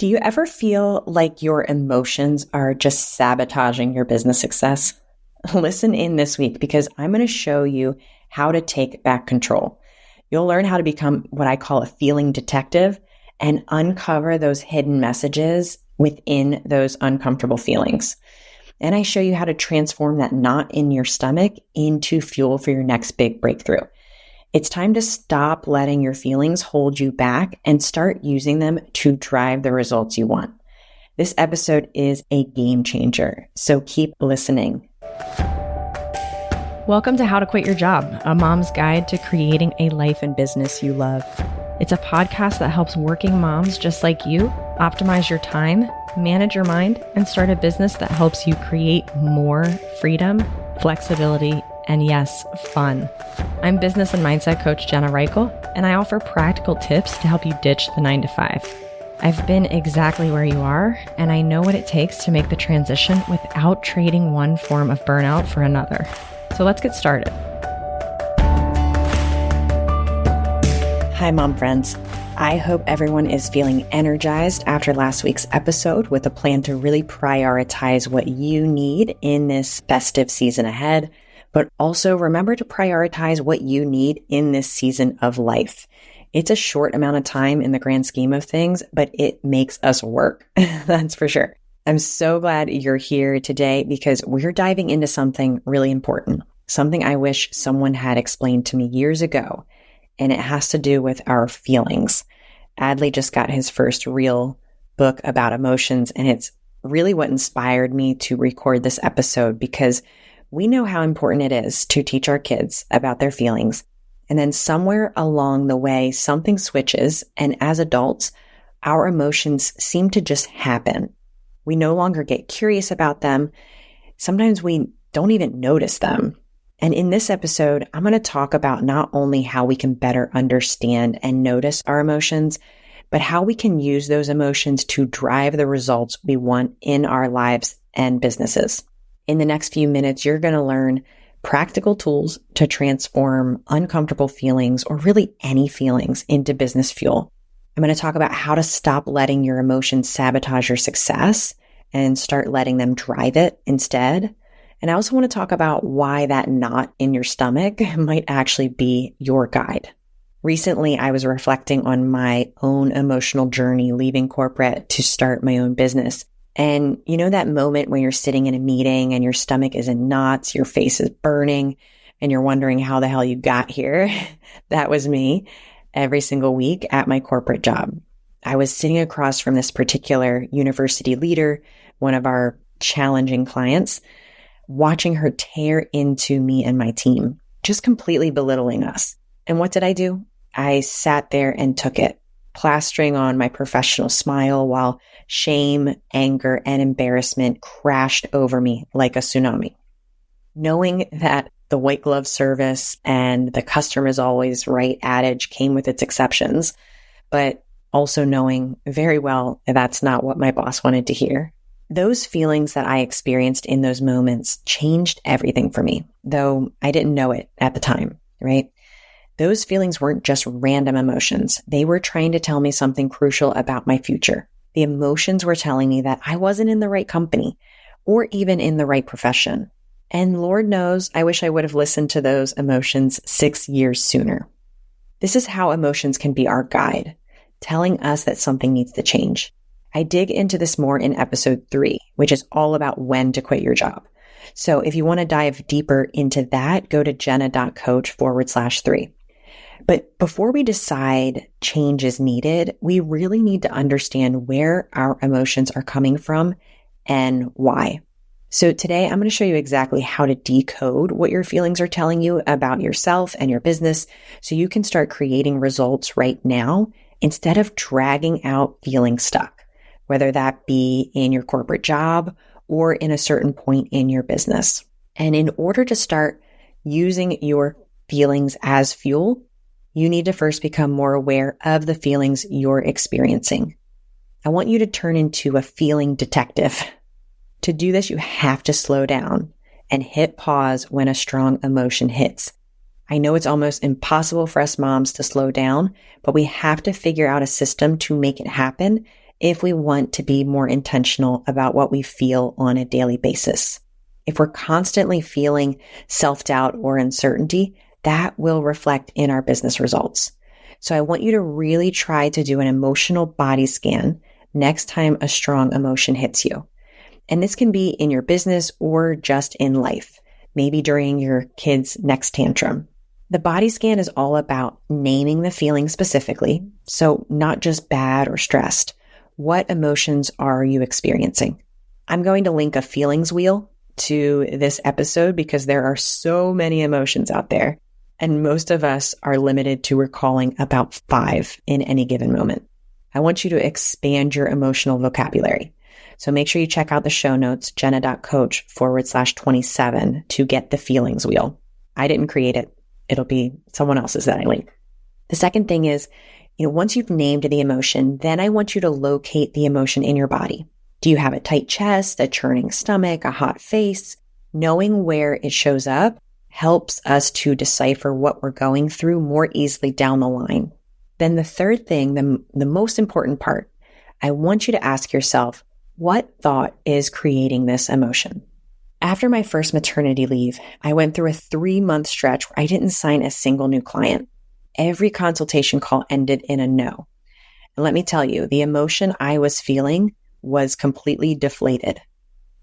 Do you ever feel like your emotions are just sabotaging your business success? Listen in this week because I'm going to show you how to take back control. You'll learn how to become what I call a feeling detective and uncover those hidden messages within those uncomfortable feelings. And I show you how to transform that knot in your stomach into fuel for your next big breakthrough. It's time to stop letting your feelings hold you back and start using them to drive the results you want. This episode is a game changer, so keep listening. Welcome to How to Quit Your Job, a mom's guide to creating a life and business you love. It's a podcast that helps working moms just like you optimize your time, manage your mind, and start a business that helps you create more freedom, flexibility, and yes, fun. I'm business and mindset coach Jenna Reichel, and I offer practical tips to help you ditch the 9-to-5. I've been exactly where you are, and I know what it takes to make the transition without trading one form of burnout for another. So let's get started. Hi, mom friends. I hope everyone is feeling energized after last week's episode with a plan to really prioritize what you need in this festive season ahead. But also remember to prioritize what you need in this season of life. It's a short amount of time in the grand scheme of things, but it makes us work. That's for sure. I'm so glad you're here today because we're diving into something really important, something I wish someone had explained to me years ago, and it has to do with our feelings. Adley just got his first real book about emotions, and it's really what inspired me to record this episode because we know how important it is to teach our kids about their feelings. And then somewhere along the way, something switches. And as adults, our emotions seem to just happen. We no longer get curious about them. Sometimes we don't even notice them. And in this episode, I'm going to talk about not only how we can better understand and notice our emotions, but how we can use those emotions to drive the results we want in our lives and businesses. In the next few minutes, you're going to learn practical tools to transform uncomfortable feelings or really any feelings into business fuel. I'm going to talk about how to stop letting your emotions sabotage your success and start letting them drive it instead. And I also want to talk about why that knot in your stomach might actually be your guide. Recently, I was reflecting on my own emotional journey leaving corporate to start my own business. And you know that moment when you're sitting in a meeting and your stomach is in knots, your face is burning, and you're wondering how the hell you got here? That was me every single week at my corporate job. I was sitting across from this particular university leader, one of our challenging clients, watching her tear into me and my team, just completely belittling us. And what did I do? I sat there and took it, plastering on my professional smile while shame, anger, and embarrassment crashed over me like a tsunami. Knowing that the white glove service and the customer is always right adage came with its exceptions, but also knowing very well that's not what my boss wanted to hear. Those feelings that I experienced in those moments changed everything for me, though I didn't know it at the time, right? Those feelings weren't just random emotions. They were trying to tell me something crucial about my future. The emotions were telling me that I wasn't in the right company or even in the right profession. And Lord knows, I wish I would have listened to those emotions 6 years sooner. This is how emotions can be our guide, telling us that something needs to change. I dig into this more in episode 3, which is all about when to quit your job. So if you want to dive deeper into that, go to jenna.coach/3. But before we decide change is needed, we really need to understand where our emotions are coming from and why. So today I'm going to show you exactly how to decode what your feelings are telling you about yourself and your business so you can start creating results right now instead of dragging out feeling stuck, whether that be in your corporate job or in a certain point in your business. And in order to start using your feelings as fuel, you need to first become more aware of the feelings you're experiencing. I want you to turn into a feeling detective. To do this, you have to slow down and hit pause when a strong emotion hits. I know it's almost impossible for us moms to slow down, but we have to figure out a system to make it happen if we want to be more intentional about what we feel on a daily basis. If we're constantly feeling self-doubt or uncertainty, that will reflect in our business results. So I want you to really try to do an emotional body scan next time a strong emotion hits you. And this can be in your business or just in life, maybe during your kid's next tantrum. The body scan is all about naming the feeling specifically, so not just bad or stressed. What emotions are you experiencing? I'm going to link a feelings wheel to this episode because there are so many emotions out there, and most of us are limited to recalling about 5 in any given moment. I want you to expand your emotional vocabulary. So make sure you check out the show notes, jenna.coach/27 to get the feelings wheel. I didn't create it. It'll be someone else's that I link. The second thing is, once you've named the emotion, then I want you to locate the emotion in your body. Do you have a tight chest, a churning stomach, a hot face? Knowing where it shows up helps us to decipher what we're going through more easily down the line. Then the third thing, the most important part, I want you to ask yourself, what thought is creating this emotion? After my first maternity leave, I went through a 3-month stretch where I didn't sign a single new client. Every consultation call ended in a no. And let me tell you, the emotion I was feeling was completely deflated.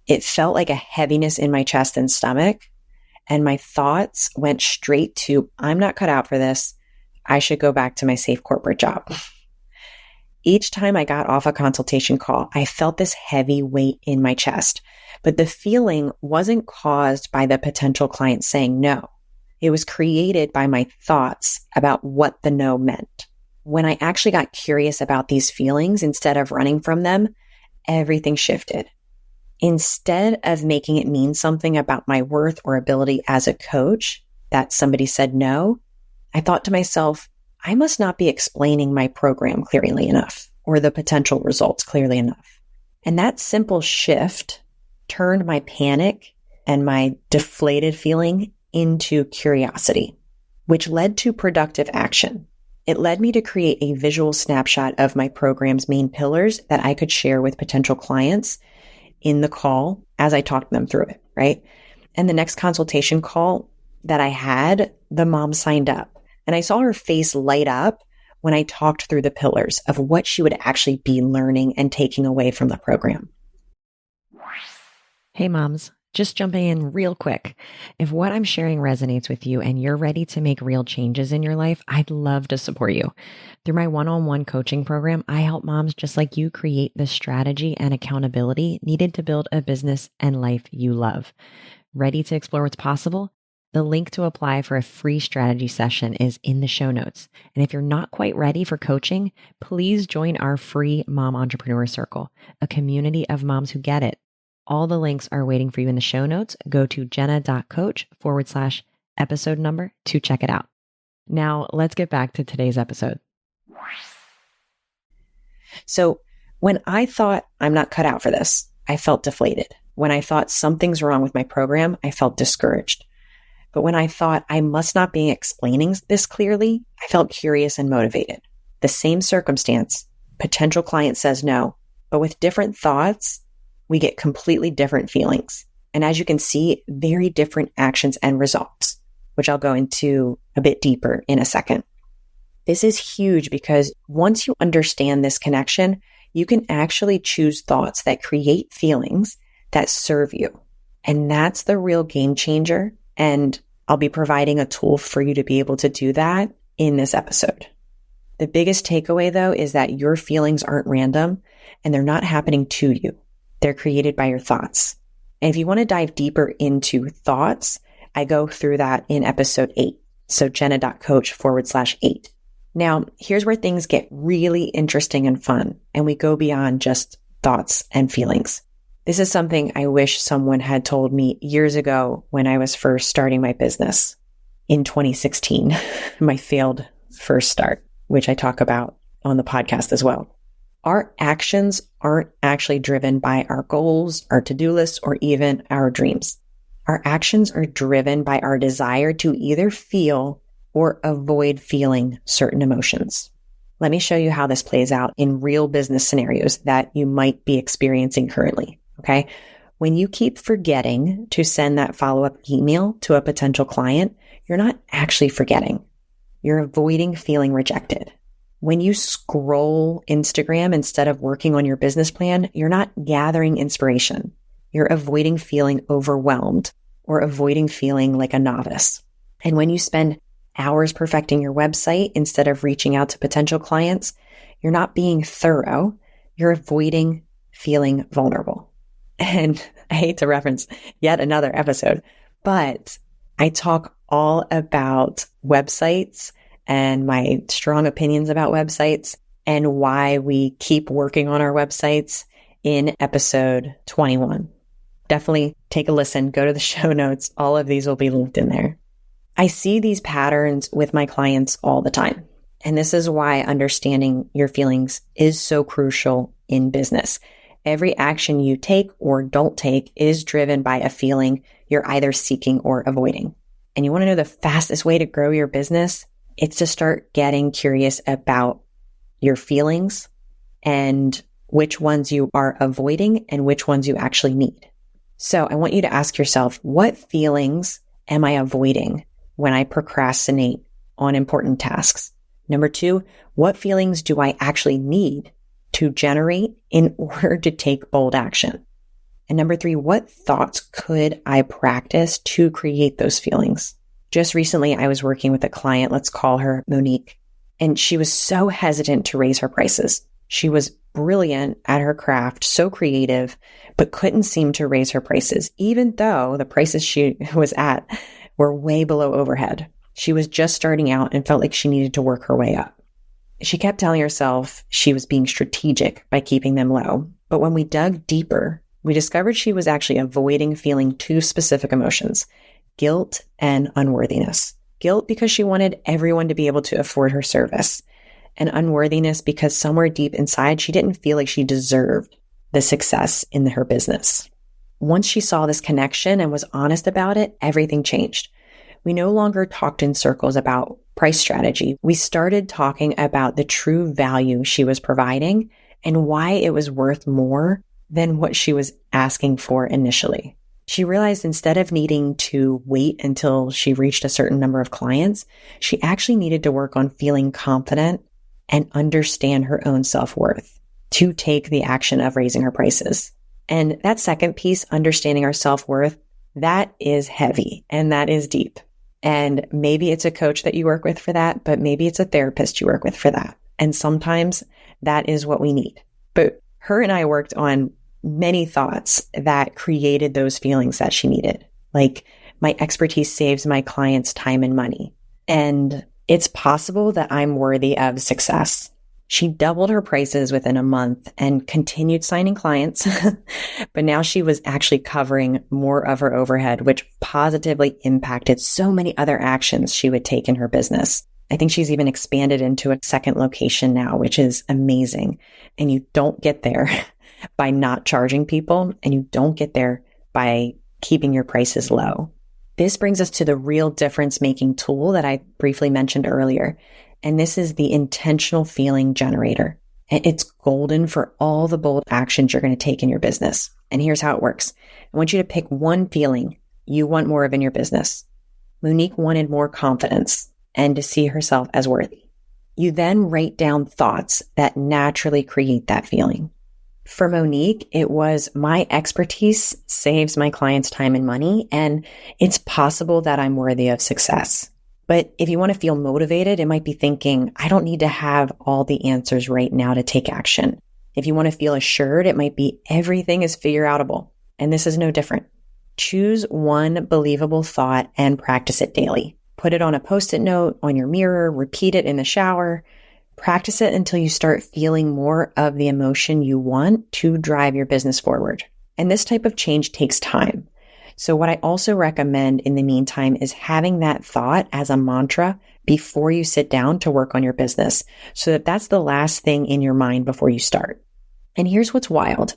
It felt like a heaviness in my chest and stomach, and my thoughts went straight to, I'm not cut out for this. I should go back to my safe corporate job. Each time I got off a consultation call, I felt this heavy weight in my chest, but the feeling wasn't caused by the potential client saying no. It was created by my thoughts about what the no meant. When I actually got curious about these feelings instead of running from them, everything shifted. Instead of making it mean something about my worth or ability as a coach that somebody said no, I thought to myself, I must not be explaining my program clearly enough or the potential results clearly enough. And that simple shift turned my panic and my deflated feeling into curiosity, which led to productive action. It led me to create a visual snapshot of my program's main pillars that I could share with potential clients in the call as I talked them through it, right? And the next consultation call that I had, the mom signed up. And I saw her face light up when I talked through the pillars of what she would actually be learning and taking away from the program. Hey moms, just jumping in real quick. If what I'm sharing resonates with you and you're ready to make real changes in your life, I'd love to support you. Through my one-on-one coaching program, I help moms just like you create the strategy and accountability needed to build a business and life you love. Ready to explore what's possible? The link to apply for a free strategy session is in the show notes. And if you're not quite ready for coaching, please join our free Mom Entrepreneur Circle, a community of moms who get it. All the links are waiting for you in the show notes. Go to jenna.coach/episode number to check it out. Now, let's get back to today's episode. So when I thought I'm not cut out for this, I felt deflated. When I thought something's wrong with my program, I felt discouraged. But when I thought I must not be explaining this clearly, I felt curious and motivated. The same circumstance, potential client says no, but with different thoughts, we get completely different feelings. And as you can see, very different actions and results, which I'll go into a bit deeper in a second. This is huge because once you understand this connection, you can actually choose thoughts that create feelings that serve you. And that's the real game changer. And I'll be providing a tool for you to be able to do that in this episode. The biggest takeaway, though, is that your feelings aren't random and they're not happening to you. They're created by your thoughts. And if you want to dive deeper into thoughts, I go through that in episode 8. So jenna.coach/8. Now, here's where things get really interesting and fun, and we go beyond just thoughts and feelings. This is something I wish someone had told me years ago when I was first starting my business in 2016, my failed first start, which I talk about on the podcast as well. Our actions aren't actually driven by our goals, our to-do lists, or even our dreams. Our actions are driven by our desire to either feel or avoid feeling certain emotions. Let me show you how this plays out in real business scenarios that you might be experiencing currently. Okay. When you keep forgetting to send that follow-up email to a potential client, you're not actually forgetting. You're avoiding feeling rejected. When you scroll Instagram instead of working on your business plan, you're not gathering inspiration. You're avoiding feeling overwhelmed or avoiding feeling like a novice. And when you spend hours perfecting your website instead of reaching out to potential clients, you're not being thorough. You're avoiding feeling vulnerable. And I hate to reference yet another episode, but I talk all about websites and my strong opinions about websites and why we keep working on our websites in episode 21. Definitely take a listen, go to the show notes. All of these will be linked in there. I see these patterns with my clients all the time. And this is why understanding your feelings is so crucial in business. Every action you take or don't take is driven by a feeling you're either seeking or avoiding. And you want to know the fastest way to grow your business? It's to start getting curious about your feelings and which ones you are avoiding and which ones you actually need. So I want you to ask yourself, what feelings am I avoiding when I procrastinate on important tasks? Number 2, what feelings do I actually need to generate in order to take bold action? And number 3, what thoughts could I practice to create those feelings? Just recently, I was working with a client, let's call her Monique, and she was so hesitant to raise her prices. She was brilliant at her craft, so creative, but couldn't seem to raise her prices, even though the prices she was at were way below overhead. She was just starting out and felt like she needed to work her way up. She kept telling herself she was being strategic by keeping them low. But when we dug deeper, we discovered she was actually avoiding feeling 2 specific emotions: guilt and unworthiness. Guilt because she wanted everyone to be able to afford her service, and unworthiness because somewhere deep inside, she didn't feel like she deserved the success in her business. Once she saw this connection and was honest about it, everything changed. We no longer talked in circles about price strategy. We started talking about the true value she was providing and why it was worth more than what she was asking for initially. She realized instead of needing to wait until she reached a certain number of clients, she actually needed to work on feeling confident and understand her own self-worth to take the action of raising her prices. And that second piece, understanding our self-worth, that is heavy and that is deep. And maybe it's a coach that you work with for that, but maybe it's a therapist you work with for that. And sometimes that is what we need. But her and I worked on many thoughts that created those feelings that she needed. Like, my expertise saves my clients time and money. And it's possible that I'm worthy of success. She doubled her prices within a month and continued signing clients, but now she was actually covering more of her overhead, which positively impacted so many other actions she would take in her business. I think she's even expanded into a second location now, which is amazing. And you don't get there by not charging people, and you don't get there by keeping your prices low. This brings us to the real difference-making tool that I briefly mentioned earlier. And this is the intentional feeling generator. It's golden for all the bold actions you're going to take in your business. And here's how it works. I want you to pick one feeling you want more of in your business. Monique wanted more confidence and to see herself as worthy. You then write down thoughts that naturally create that feeling. For Monique, it was, my expertise saves my clients time and money, and it's possible that I'm worthy of success. But if you want to feel motivated, it might be thinking, I don't need to have all the answers right now to take action. If you want to feel assured, it might be everything is figure outable. And this is no different. Choose one believable thought and practice it daily. Put it on a Post-it note, on your mirror, repeat it in the shower. Practice it until you start feeling more of the emotion you want to drive your business forward. And this type of change takes time. So what I also recommend in the meantime is having that thought as a mantra before you sit down to work on your business, so that that's the last thing in your mind before you start. And here's what's wild.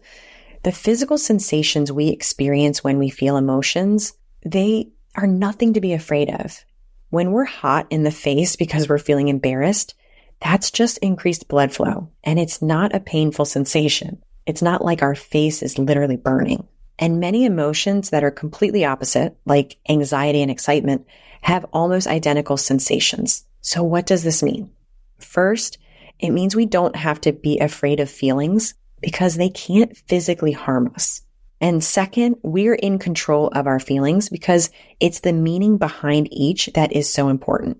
The physical sensations we experience when we feel emotions, they are nothing to be afraid of. When we're hot in the face because we're feeling embarrassed, That's just increased blood flow, and it's not a painful sensation. It's not like our face is literally burning. And many emotions that are completely opposite, like anxiety and excitement, have almost identical sensations. So what does this mean? First, it means we don't have to be afraid of feelings because they can't physically harm us. And second, we're in control of our feelings because it's the meaning behind each that is so important.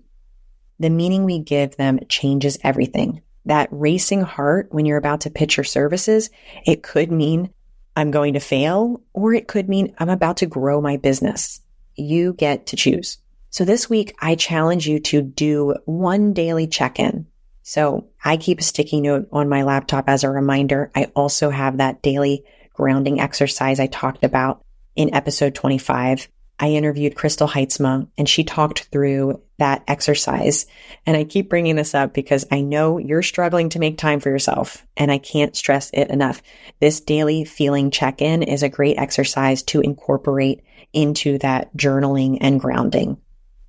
The meaning we give them changes everything. That racing heart when you're about to pitch your services, it could mean I'm going to fail, or it could mean I'm about to grow my business. You get to choose. So this week, I challenge you to do one daily check-in. So I keep a sticky note on my laptop as a reminder. I also have that daily grounding exercise I talked about in episode 25. I interviewed Crystal Heitzma and she talked through that exercise. And I keep bringing this up because I know you're struggling to make time for yourself and I can't stress it enough. This daily feeling check-in is a great exercise to incorporate into that journaling and grounding.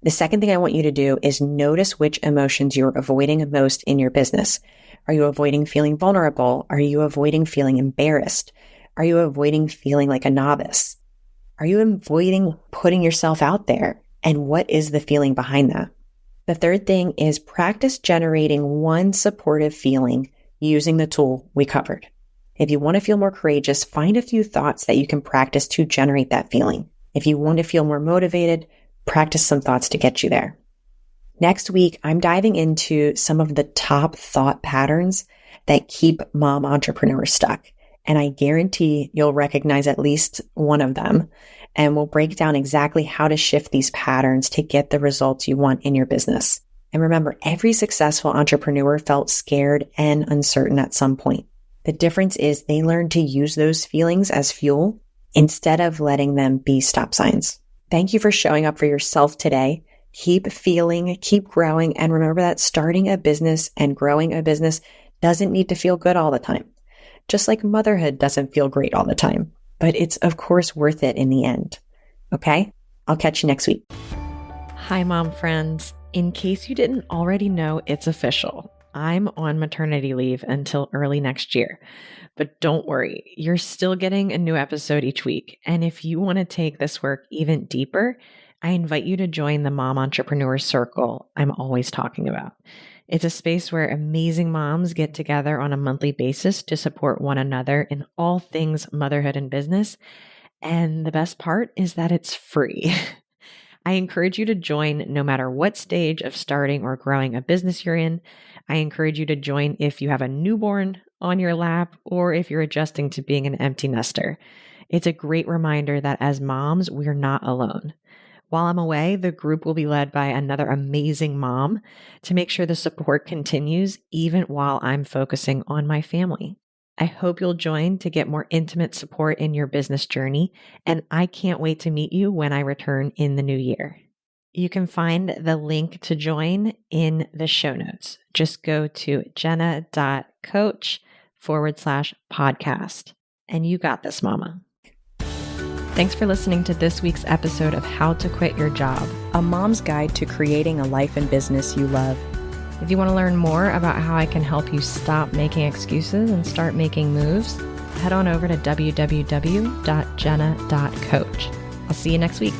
The second thing I want you to do is notice which emotions you're avoiding most in your business. Are you avoiding feeling vulnerable? Are you avoiding feeling embarrassed? Are you avoiding feeling like a novice? Are you avoiding putting yourself out there? And what is the feeling behind that? The third thing is practice generating one supportive feeling using the tool we covered. If you want to feel more courageous, find a few thoughts that you can practice to generate that feeling. If you want to feel more motivated, practice some thoughts to get you there. Next week, I'm diving into some of the top thought patterns that keep mom entrepreneurs stuck. And I guarantee you'll recognize at least one of them. And we'll break down exactly how to shift these patterns to get the results you want in your business. And remember, every successful entrepreneur felt scared and uncertain at some point. The difference is they learned to use those feelings as fuel instead of letting them be stop signs. Thank you for showing up for yourself today. Keep feeling, keep growing, and remember that starting a business and growing a business doesn't need to feel good all the time. Just like motherhood doesn't feel great all the time, but it's of course worth it in the end. Okay? I'll catch you next week. Hi, mom friends. In case you didn't already know, it's official. I'm on maternity leave until early next year. But don't worry, you're still getting a new episode each week. And if you want to take this work even deeper, I invite you to join the Mom Entrepreneur Circle I'm always talking about. It's a space where amazing moms get together on a monthly basis to support one another in all things motherhood and business. And the best part is that it's free. I encourage you to join no matter what stage of starting or growing a business you're in. I encourage you to join if you have a newborn on your lap or if you're adjusting to being an empty nester. It's a great reminder that as moms, we're not alone. While I'm away, the group will be led by another amazing mom to make sure the support continues even while I'm focusing on my family. I hope you'll join to get more intimate support in your business journey, and I can't wait to meet you when I return in the new year. You can find the link to join in the show notes. Just go to jenna.coach/podcast. And you got this, mama. Thanks for listening to this week's episode of How to Quit Your Job, A mom's guide to creating a life and business you love. If you want to learn more about how I can help you stop making excuses and start making moves, head on over to www.jenna.coach. I'll see you next week.